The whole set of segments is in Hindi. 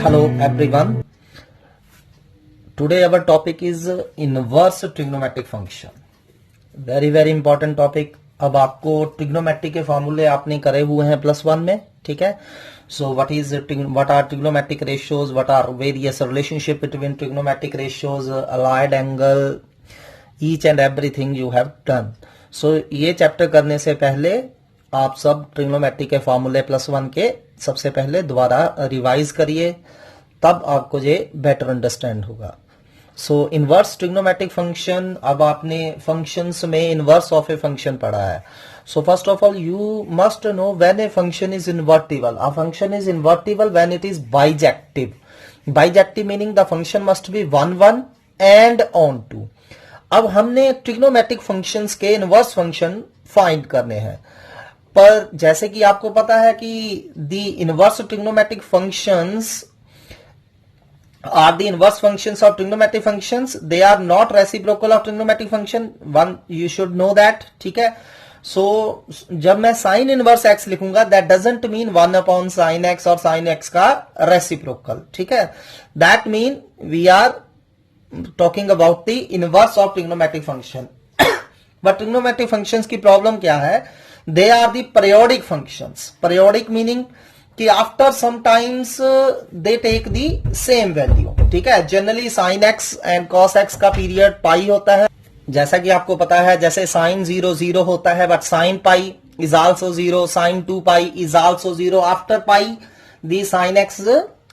Hello everyone. Today our topic is inverse trigonometric function. Very important topic. अब आपको ट्रिग्नोमेट्रिक के फॉर्मूले आपने करे हुए हैं +1 में, ठीक है. So what are trigonometric ratios, what are various relationship between trigonometric ratios, allied angle, each and everything you have done. So ये चैप्टर करने से पहले आप सब ट्रिग्नोमेट्री के फॉर्मूले +1 के सबसे पहले दोबारा रिवाइज करिए, तब आपको ये बेटर अंडरस्टैंड होगा. सो इनवर्स ट्रिग्नोमेट्रिक फंक्शन, अब आपने फंक्शंस में इनवर्स ऑफ ए फंक्शन पढ़ा है. So first of all you must know when a function is invertible. A function is invertible when it is bijective. Bijective meaning the function must be 1 1 and onto. अब हमने ट्रिग्नोमेट्रिक फंक्शंस के इनवर्स फंक्शन फाइंड करने हैं, पर जैसे कि आपको पता है कि the inverse trigonometric functions are the inverse functions of trigonometric functions. They are not reciprocal of trigonometric function. One you should know that, ठीक है. So जब मैं sin inverse x लिखूंगा, that doesn't mean 1 upon sin x और sin x का reciprocal, ठीक है. That mean we are talking about the inverse of trigonometric function. But trigonometric functions की प्रॉब्लम क्या है? They are the periodic functions. Periodic meaning कि after some times they take the same value, ठीक है. Generally sine x and cos x का पीरियड पाई होता है, जैसा कि आपको पता है. जैसे साइन 0 0 होता है, but sine pi is also 0, sine 2 pi is also 0. After pi the sine X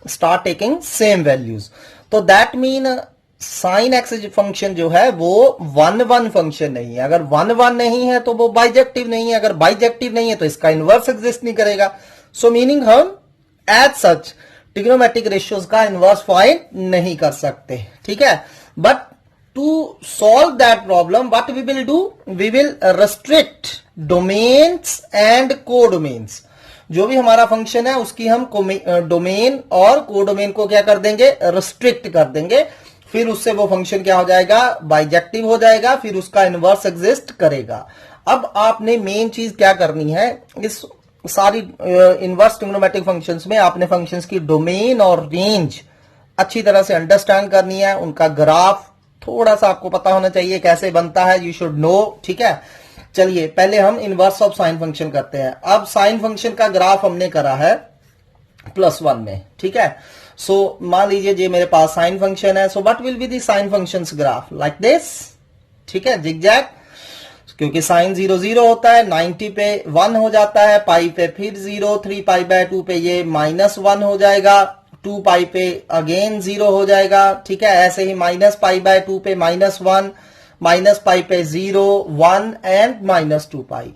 start taking same values. तो that mean sine X function जो है वो 1 1 फंक्शन नहीं है. अगर 1 1 नहीं है तो वो बाइजेक्टिव नहीं है. अगर बाइजेक्टिव नहीं है तो इसका इनवर्स एग्जिस्ट नहीं करेगा. सो मीनिंग हम एज सच ट्रिग्नोमेट्रिक रेशियोज का इनवर्स फाइंड नहीं कर सकते, ठीक है. But to solve that problem what we will do, we will restrict domains and codomains. जो भी हमारा फंक्शन है उसकी हम डोमेन और कोडोमेन को क्या कर देंगे, रेस्ट्रिक्ट कर देंगे. फिर उससे वो फंक्शन क्या हो जाएगा, बाइजेक्टिव हो जाएगा, फिर उसका इनवर्स एग्जिस्ट करेगा. अब आपने मेन चीज क्या करनी है, इस सारी इनवर्स ट्रिग्नोमेट्रिक फंक्शंस में आपने फंक्शंस की डोमेन और रेंज अच्छी तरह से अंडरस्टैंड करनी है. उनका ग्राफ थोड़ा सा आपको पता होना चाहिए कैसे बनता है, यू शुड नो, ठीक है. चलिए पहले हम इनवर्स ऑफ साइन फंक्शन करते हैं. अब साइन फंक्शन का ग्राफ हमने करा है +1 में, ठीक है. सो मान लीजिए ये मेरे पास साइन फंक्शन है. So what will be the sine functions graph, like this, ठीक है, जिगजैग. क्योंकि साइन 0 0 होता है, 90 पे 1 हो जाता है, पाई पे फिर 0, 3 पाई बाय 2 पे ये -1 हो जाएगा, 2 पाई पे अगेन 0 हो जाएगा, ठीक है. ऐसे ही -पाई बाय 2 पे -1, -पाई पे 0, 1 एंड -2 पाई.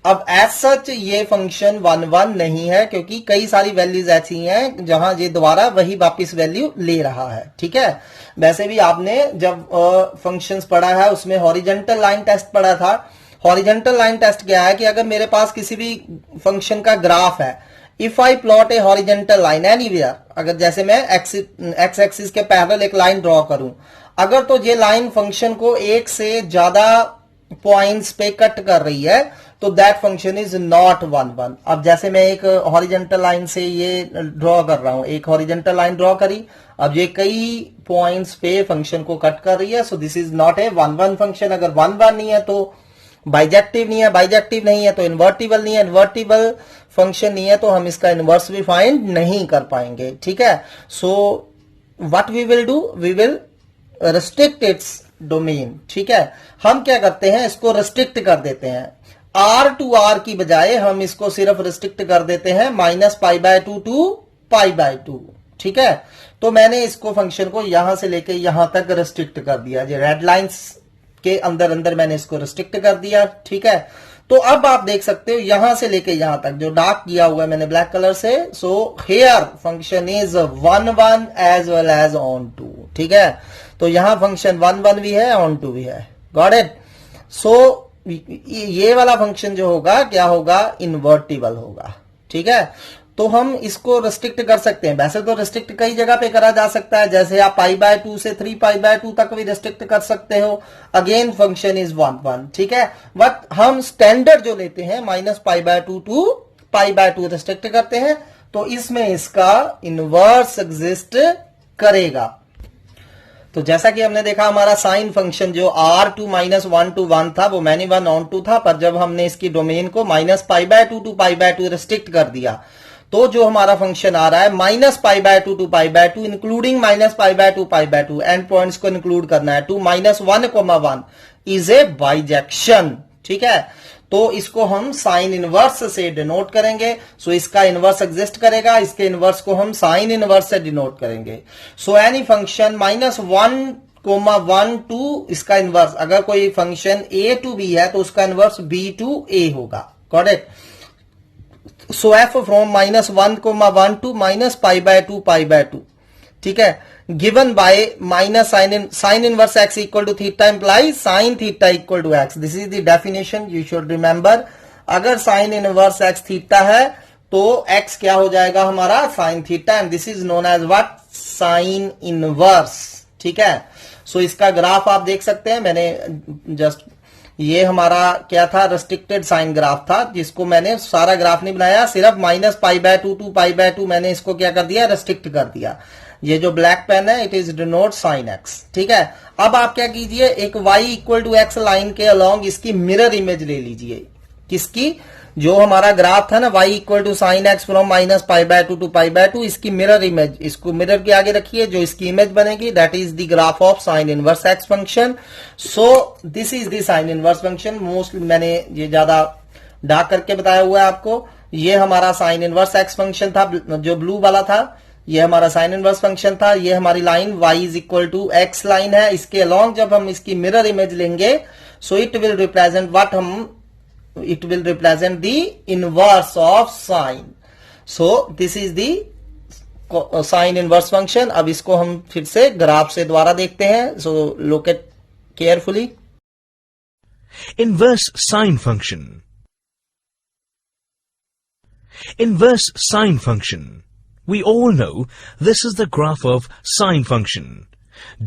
अब एज सच ये फंक्शन 1 1 नहीं है, क्योंकि कई सारी वैल्यूज ऐसी हैं जहां ये दोबारा वही वापस वैल्यू ले रहा है, ठीक है. वैसे भी आपने जब फंक्शंस पढ़ा है उसमें हॉरिजॉन्टल लाइन टेस्ट पढ़ा था. हॉरिजॉन्टल लाइन टेस्ट क्या है कि अगर मेरे पास किसी भी फंक्शन का ग्राफ है, if I plot A horizontal line anywhere, अगर जैसे मैं एक्स एक्सिस के पैरेलल एक लाइन ड्रॉ करूं, अगर तो ये लाइन फंक्शन को एक से ज्यादा पॉइंट्स पे कट कर रही है, तो दैट फंक्शन इज नॉट 1 1. अब जैसे मैं एक हॉरिजॉन्टल लाइन से ये ड्रॉ कर रहा हूं, एक हॉरिजॉन्टल लाइन ड्रॉ करी, अब ये कई पॉइंट्स पे फंक्शन को कट कर रही है. सो this is not a 1 1 function. अगर 1 1 नहीं है तो बाइजेक्टिव नहीं है, बाइजेक्टिव नहीं है तो इन्वर्टिबल नहीं है, इन्वर्टिबल फंक्शन नहीं है तो हम इसका इनवर्स भी फाइंड नहीं कर पाएंगे, ठीक है. So what we will do, we will restrict its domain, ठीक है. हम क्या करते हैं, इसको रेस्ट्रिक्ट कर देते हैं. R टू R की बजाय हम इसको सिर्फ रेस्ट्रिक्ट कर देते हैं -π/2 टू π/2, ठीक है. तो मैंने इसको फंक्शन को यहां से लेके यहां तक रेस्ट्रिक्ट कर दिया. ये रेड लाइंस के अंदर अंदर मैंने इसको रेस्ट्रिक्ट कर दिया, ठीक है. तो अब आप देख सकते हो यहां से लेके यहां तक जो डार्क किया हुआ है मैंने ब्लैक कलर से. So here function is 1 1 as well as onto, ठीक है. तो यहां फंक्शन 1 1 भी है, ऑन टू भी है. Got it. सो ये वाला फंक्शन जो होगा क्या होगा, इन्वर्टिबल होगा, ठीक है. तो हम इसको रेस्ट्रिक्ट कर सकते हैं. वैसे तो रेस्ट्रिक्ट कई जगह पे करा जा सकता है, जैसे आप π/2 से 3 π/2 तक भी रेस्ट्रिक्ट कर सकते हो. अगेन फंक्शन इज 1 1, ठीक है. बट हम स्टैंडर्ड जो लेते हैं -π/2 टू π/2 रेस्ट्रिक्ट करते हैं. तो इसमें इसका इनवर्स एग्जिस्ट करेगा। तो जैसा कि हमने देखा हमारा साइन फंक्शन जो r2 माइनस 1 to 1 था वो मैनी 1 ऑन 2 था, पर जब हमने इसकी डोमेन को -π/2 to π/2 रिस्ट्रिक्ट कर दिया तो जो हमारा फंक्शन आ रहा है -π/2 to π/2 इंक्लूडिंग -π/2 π/2 एंड पॉइंट्स को इंक्लूड करना है टू -1, 1 इज ए बाइजेक्शन। ठीक है, तो इसको हम साइन इनवर्स से डिनोट करेंगे। सो इसका इनवर्स एग्जिस्ट करेगा, इसके इनवर्स को हम साइन इनवर्स से डिनोट करेंगे। सो एनी फंक्शन -1, 1 टू इसका इनवर्स, अगर कोई फंक्शन a टू b है तो उसका इनवर्स b टू a होगा। Correct. So f from -1, 1 to -π/2 π/2। ठीक है, given by minus sin inverse x equal to theta implies sin theta equal to x. This is the definition you should remember. अगर sin inverse x theta है तो x क्या हो जाएगा हमारा sin theta, and this is known as what? sin inverse. ठीक है, सो इसका ग्राफ आप देख सकते हैं। मैंने जस्ट ये हमारा क्या था, रेस्ट्रिक्टेड साइन ग्राफ था, जिसको मैंने सारा ग्राफ नहीं बनाया, सिर्फ -π/2 to π/2 मैंने इसको क्या कर दिया, रेस्ट्रिक्ट कर दिया। ये जो ब्लैक पेन है it is denote sine x. ठीक है, अब आप क्या कीजिए, एक y equal to x line के अलोंग इसकी मिरर इमेज ले लीजिए। किसकी? जो हमारा ग्राफ था ना y equal to sine x from -π/2 to π/2, इसकी मिरर इमेज, इसको मिरर के आगे रखिए, जो इसकी इमेज बनेगी that is the graph of sine inverse x function. So this is the sine inverse function. Mostly मैंने ये ज्यादा डार्क करके बताया हुआ है आपको। ये हमारा साइन इनवर्स एक्स फंक्शन था जो ब्लू वाला था, ये हमारा साइन इनवर्स फंक्शन था। ये हमारी line y is equal to x line है, इसके अलोंग जब हम इसकी मिरर इमेज लेंगे so it will represent what, it will represent the inverse of sine. So this is the sine inverse function. अब इसको हम फिर से ग्राफ से द्वारा देखते हैं। So look at carefully. Inverse sine function. Inverse sine function. We all know this is the graph of sine function.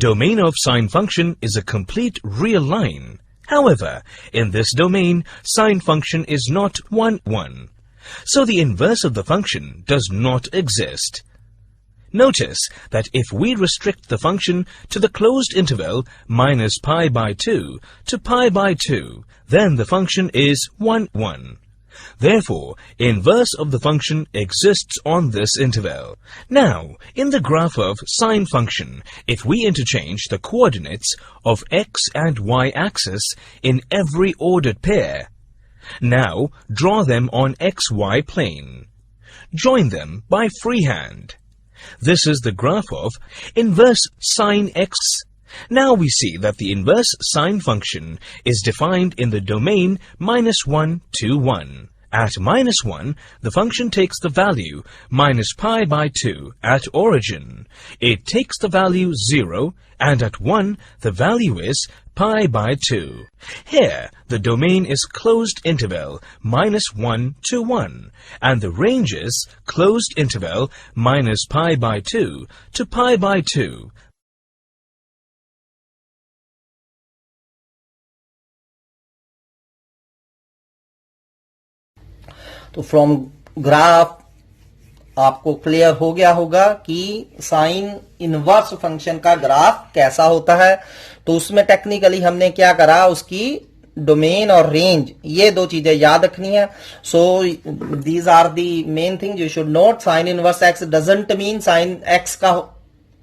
Domain of sine function is a complete real line. However, in this domain, sine function is not 1, 1. So the inverse of the function does not exist. Notice that if we restrict the function to the closed interval -π/2 to π/2, then the function is 1, 1. Therefore, inverse of the function exists on this interval. Now, in the graph of sine function, if we interchange the coordinates of x and y axis in every ordered pair, now draw them on xy plane. Join them by freehand. This is the graph of inverse sine x. Now we see that the inverse sine function is defined in the domain -1 to 1. At -1, the function takes the value -π/2 at origin. It takes the value 0, and at 1, the value is π/2. Here, the domain is closed interval -1 to 1, and the range is closed interval -π/2 to π/2. तो फ्रॉम ग्राफ आपको क्लियर हो गया होगा कि साइन इनवर्स फंक्शन का ग्राफ कैसा होता है। तो उसमें टेक्निकली हमने क्या करा, उसकी डोमेन और रेंज, ये दो चीजें याद रखनी है। So these are the main thing you should note. Sine inverse x doesn't mean sine x का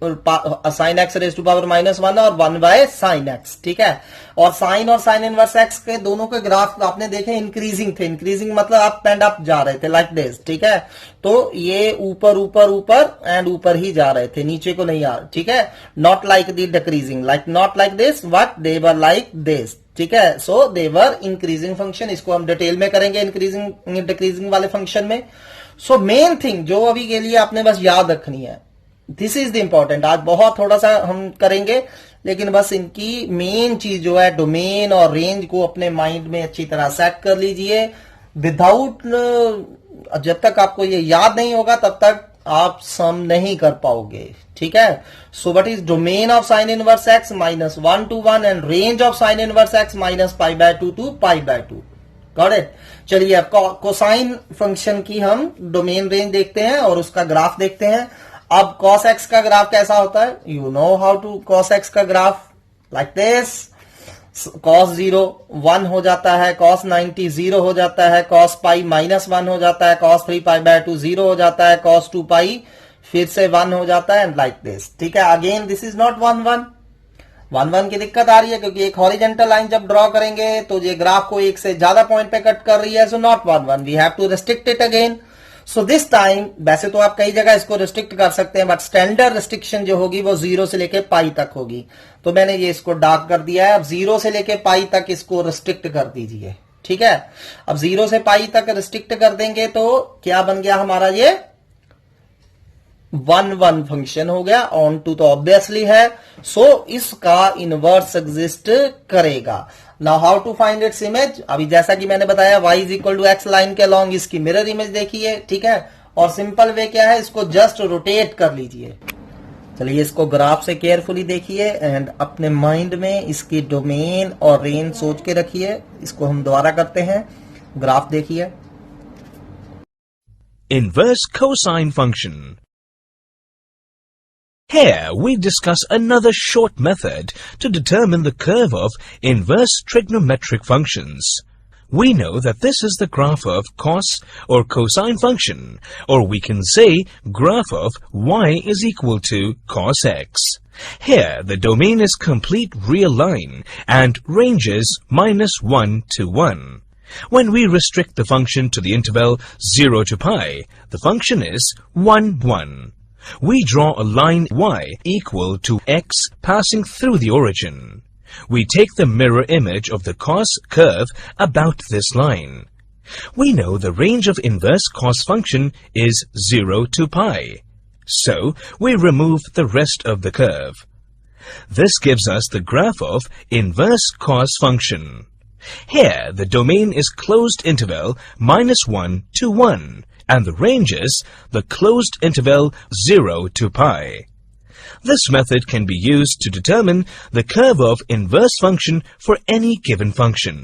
sine x raise to power -1 और 1/sin x। ठीक है, और साइन इनवर्स एक्स के दोनों के ग्राफ आपने देखे इंक्रीजिंग थे। इंक्रीजिंग मतलब अप एंड अप जा रहे थे लाइक दिस। ठीक है, तो ये ऊपर ऊपर ऊपर एंड ऊपर ही जा रहे थे, नीचे को नहीं आ रहे। ठीक है, not like the decreasing, like not like this but they were like this. ठीक है, सो दे वर इंक्रीजिंग फंक्शन। इसको हम डिटेल में करेंगे इंक्रीजिंग डिक्रीजिंग वाले फंक्शन में। सो मेन थिंग जो अभी के लिए आपने बस याद रखनी है, दिस इज द इंपॉर्टेंट। आज बहुत थोड़ा सा हम करेंगे, लेकिन बस इनकी मेन चीज जो है डोमेन और रेंज को अपने माइंड में अच्छी तरह सेट कर लीजिए। विदाउट, जब तक आपको ये याद नहीं होगा तब तक आप सम नहीं कर पाओगे। ठीक है, so what is domain of sine inverse x -1 to 1 and range of sine inverse x -π/2 to π/2। Got it. चलिए अब कोसाइन फंक्शन की हम डोमेन रेंज देखते हैं और उसका ग्राफ देखते हैं। अब cos x का ग्राफ कैसा होता है, you know how to cos x का ग्राफ लाइक दिस, cos 0 1 हो जाता है, cos 90 0 हो जाता है, cos पाई -1 हो जाता है, cos 3 पाई बाय 2 0 हो जाता है, cos 2 पाई फिर से 1 हो जाता है, लाइक दिस। ठीक है, अगेन दिस इज नॉट 1 1 1 1 की दिक्कत आ रही है क्योंकि एक हॉरिजेंटल लाइन जब ड्रॉ करेंगे तो ये ग्राफ को एक से ज्यादा पॉइंट पे कट कर रही है, so not 1 1, we have to restrict it again. So this time, वैसे तो आप कई जगह इसको रिस्ट्रिक्ट कर सकते हैं बट स्टैंडर्ड रिस्ट्रिक्शन जो होगी वो 0 से लेके पाई तक होगी, तो मैंने ये इसको डार्क कर दिया है। अब 0 से लेके पाई तक इसको रिस्ट्रिक्ट कर दीजिए। ठीक है, अब 0 से पाई तक रिस्ट्रिक्ट कर देंगे तो क्या बन गया हमारा, ये 1 1 फंक्शन हो गया। ऑन टू तो ऑब्वियसली है, सो इसका इनवर्स एग्जिस्ट करेगा। Now how to find its image, अभी जैसा कि मैंने बताया y is equal to x line के अलॉन्ग इसकी मिरर इमेज देखिए। ठीक है, और सिंपल वे क्या है, इसको जस्ट रोटेट कर लीजिए। चलिए इसको ग्राफ से केयरफुली देखिए एंड अपने माइंड में इसकी डोमेन और रेंज सोच के रखिए। इसको हम दोबारा करते हैं, ग्राफ देखिए। Inverse cosine function. Here we discuss another short method to determine the curve of inverse trigonometric functions. We know that this is the graph of cos or cosine function, or we can say graph of y is equal to cos x. Here the domain is complete real line and ranges -1 to 1. When we restrict the function to the interval 0 to pi, the function is 1 1. We draw a line y equal to x passing through the origin. We take the mirror image of the cos curve about this line. We know the range of inverse cos function is 0 to pi. So, we remove the rest of the curve. This gives us the graph of inverse cos function. Here, the domain is closed interval -1 to 1. And the range is the closed interval 0 to pi. This method can be used to determine the curve of inverse function for any given function.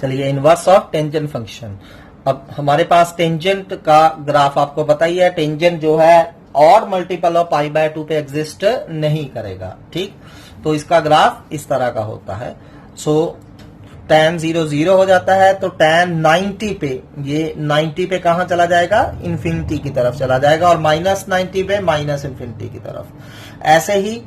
चलिए इनवर्स ऑफ टेंजेंट फंक्शन। अब हमारे पास टेंजेंट का ग्राफ आपको पता ही है, टेंजेंट जो है और मल्टीपल ऑफ पाई बाय 2 पे एग्जिस्ट नहीं करेगा। ठीक, तो इसका ग्राफ इस तरह का होता है। सो tan 0 0 हो जाता है, तो tan 90 पे, ये 90 पे कहां चला जाएगा, इन्फिनिटी की तरफ चला जाएगा, और -90 पे माइनस इन्फिनिटी की तरफ। ऐसे ही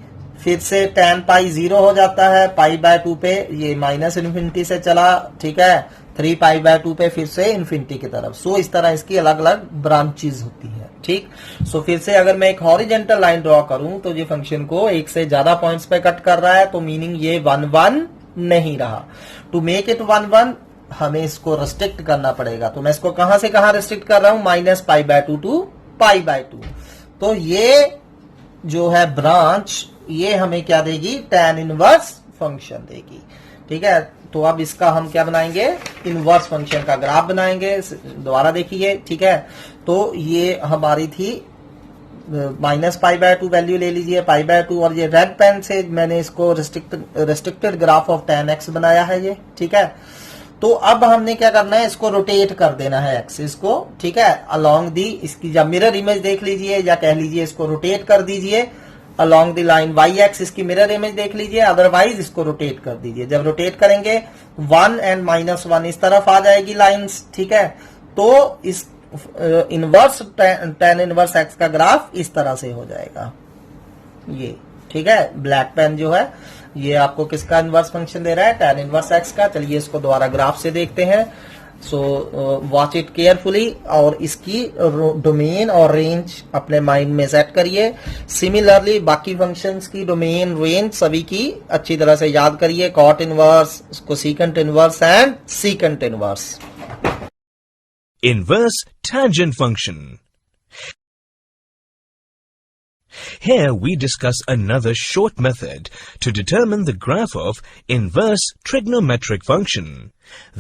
फिर से tan पाई 0 हो जाता है, पाई बाय 2 पे ये माइनस इन्फिनिटी से चला। ठीक है, 3 पाई बाय 2 पे फिर से इन्फिनिटी की तरफ। सो इस तरह इसकी अलग अलग ब्रांचेस होती है। ठीक, सो फिर से अगर मैं एक हॉरिजेंटल लाइन ड्रॉ करूं तो ये फंक्शन को एक से ज्यादा पॉइंट्स पे कट कर रहा है, तो मीनिंग ये 1 1 नहीं रहा। टू मेक इट 1 1 हमें इसको रेस्ट्रिक्ट करना पड़ेगा, तो मैं इसको कहां से कहां रेस्ट्रिक्ट कर रहा हूं, -π/2 टू π/2। तो ये जो है ब्रांच, ये हमें क्या देगी, tan इनवर्स फंक्शन देगी। ठीक है, तो अब इसका हम क्या बनाएंगे, इनवर्स फंक्शन का ग्राफ बनाएंगे। दोबारा देखिए। ठीक है, तो ये हमारी थी -π/2 वैल्यू ले लीजिए, π/2, और ये रेड पेन से मैंने इसको restricted graph of tan x बनाया है ये। ठीक है, तो अब हमने क्या करना है, इसको रोटेट कर देना है एक्सिस को। ठीक है, अलोंग दी, इसकी जब मिरर इमेज देख लीजिए, या कह लीजिए इसको रोटेट कर दीजिए along the line y axis की मिरर इमेज देख लीजिए, अदरवाइज इसको रोटेट कर दीजिए। जब रोटेट करेंगे 1 एंड -1 इस तरफ आ जाएगी लाइंस। ठीक है, तो इस इनवर्स tan इनवर्स x का ग्राफ इस तरह से हो जाएगा ये। ठीक है, ब्लैक पेन जो है ये आपको किसका इनवर्स फंक्शन दे रहा है, tan इनवर्स x का। चलिए इसको दोबारा ग्राफ से देखते हैं। सो वॉच इट केयरफुली और इसकी डोमेन और रेंज अपने माइंड में सेट करिए। सिमिलरली बाकी फंक्शंस की डोमेन, रेंज सभी की अच्छी तरह से याद करिए। Cot inverse, cosecant inverse and secant inverse. Inverse tangent function. Here we discuss another short method to determine the graph of inverse trigonometric function.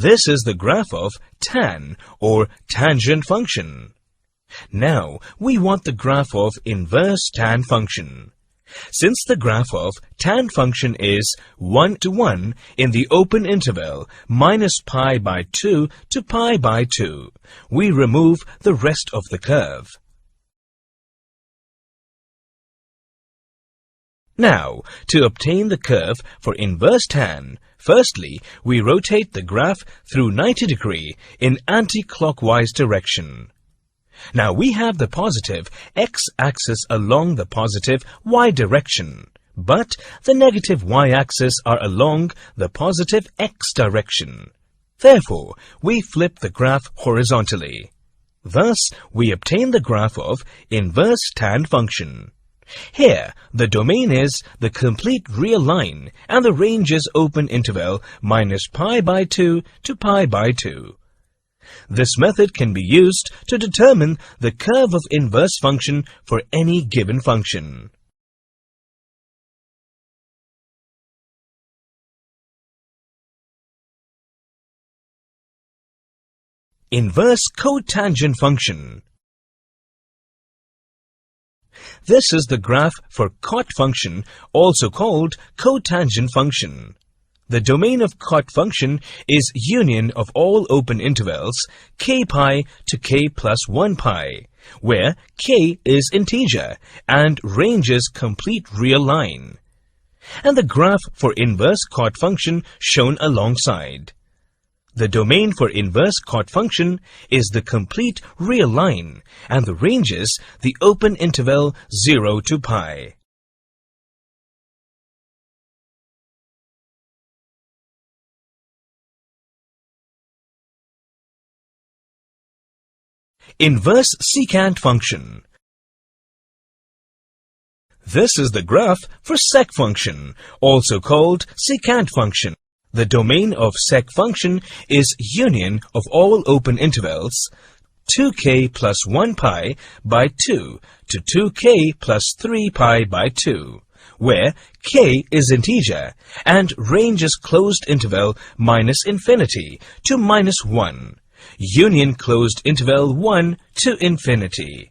This is the graph of tan or tangent function. Now we want the graph of inverse tan function. Since the graph of tan function is 1 to 1 in the open interval minus pi by 2 to pi by 2, we remove the rest of the curve. Now, to obtain the curve for inverse tan, firstly, we rotate the graph through 90 degree in anti-clockwise direction. Now we have the positive x-axis along the positive y direction, but the negative y-axis are along the positive x direction. Therefore, we flip the graph horizontally. Thus, we obtain the graph of inverse tan function. Here, the domain is the complete real line and the range is open interval minus pi by 2 to pi by 2. This method can be used to determine the curve of inverse function for any given function. Inverse cotangent function. This is the graph for cot function, also called cotangent function. The domain of cot function is union of all open intervals k pi to k plus 1 pi, where k is integer and range is complete real line. And the graph for inverse cot function shown alongside. The domain for inverse cot function is the complete real line and the range is the open interval 0 to pi. Inverse secant function. This is the graph for sec function, also called secant function. The domain of sec function is union of all open intervals 2k plus 1 pi by 2 to 2k plus 3 pi by 2, where k is integer and range is closed interval minus infinity to minus 1. Union closed interval 1 to infinity.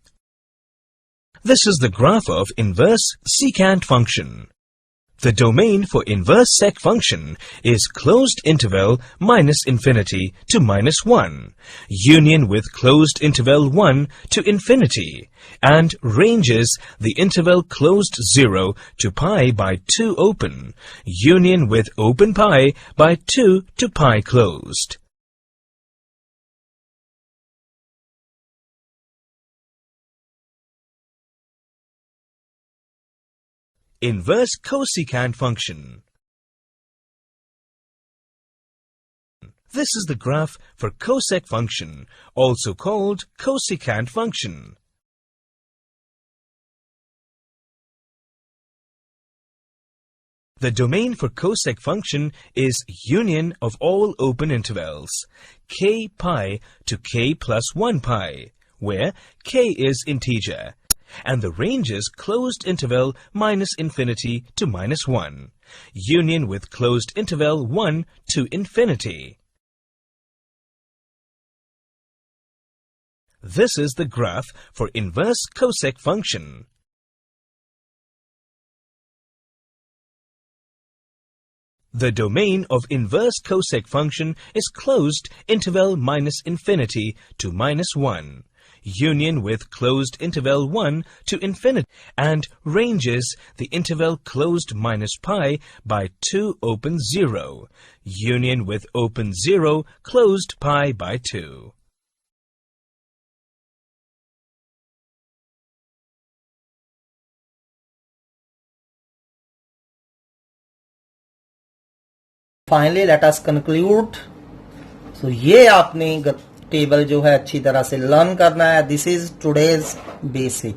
This is the graph of inverse secant function. The domain for inverse sec function is closed interval minus infinity to minus 1, union with closed interval 1 to infinity, and ranges the interval closed 0 to pi by 2 open, union with open pi by 2 to pi closed. Inverse cosecant function. This is the graph for cosec function, also called cosecant function. The domain for cosec function is union of all open intervals k pi to k plus 1 pi, where k is integer, and the range is closed interval minus infinity to minus 1, union with closed interval 1 to infinity. This is the graph for inverse cosec function. The domain of inverse cosec function is closed interval minus infinity to minus 1. Union with closed interval 1 to infinity, and ranges the interval closed minus pi by 2 open 0, union with open 0 closed pi by 2. Finally, let us conclude. So ये आपने टेबल जो है अच्छी तरह से लर्न करना है. This is today's basic.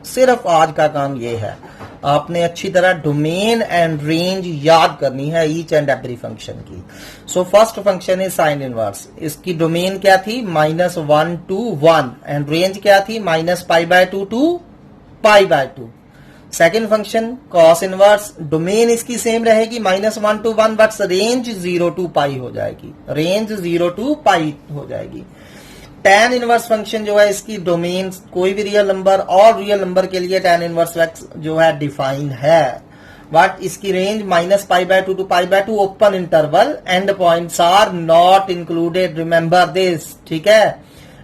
सिर्फ आज का काम ये है, आपने अच्छी तरह डोमेन एंड रेंज याद करनी है ईच एंड एवरी फंक्शन की. So first function is sine inverse. इसकी डोमेन क्या थी? -1 to 1 एंड रेंज क्या थी? -π/2 to π/2. Second function cos inverse, domain इसकी सेम रहेगी -1 to 1, बट रेंज 0 to π हो जाएगी. रेंज 0 to π हो जाएगी. tan इनवर्स फंक्शन जो है इसकी डोमेन कोई भी रियल नंबर और रियल नंबर के लिए tan इनवर्स x जो है डिफाइन है, बट इसकी range -π/2 to π/2 open interval, end points are not included, remember this, ठीक है,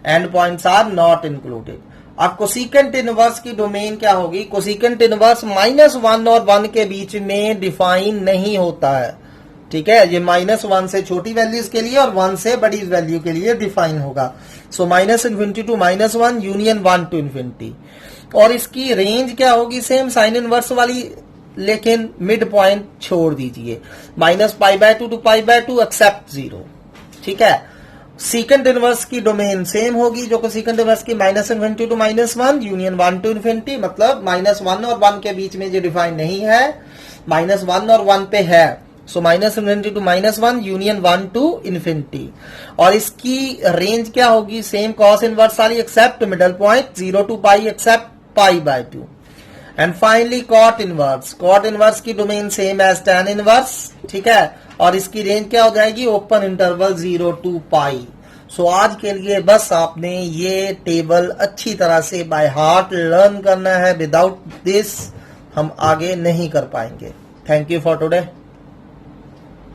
end points are not included. अब कोसिकेंट इनवर्स की डोमेन क्या होगी? कोसिकेंट इनवर्स -1 और 1 के बीच में डिफाइन नहीं होता है, ठीक है, ये -1 से छोटी वैल्यूज के लिए और 1 से बड़ी वैल्यू के लिए डिफाइन होगा। सो -∞ टू -1 यूनियन 1 to ∞, और इसकी रेंज क्या होगी? सेम साइन इनवर्स वाली, लेकिन मिड पॉइंट छोड़ दीजिए, -π/2 to π/2 एक्सेप्ट 0, ठीक है। सीकेंट इनवर्स की डोमेन सेम होगी जो सीकेंट इनवर्स की -∞ टू -1 यूनियन 1 to ∞, मतलब -1 और 1 के बीच में जो डिफाइन नहीं है, -1 और 1 पे है, सो -∞ टू -1 यूनियन 1 to ∞, और इसकी रेंज क्या होगी? सेम कॉस इनवर्स वाली except middle point 0 to π except π/2, and finally cot inverse. Cot inverse की domain same as tan inverse, ठीक है, और इसकी रेंज क्या हो जाएगी? Open interval 0 to π। सो आज के लिए बस आपने ये टेबल अच्छी तरह से बाय हार्ट लर्न करना है, विदाउट दिस हम आगे नहीं कर पाएंगे। Thank you for today.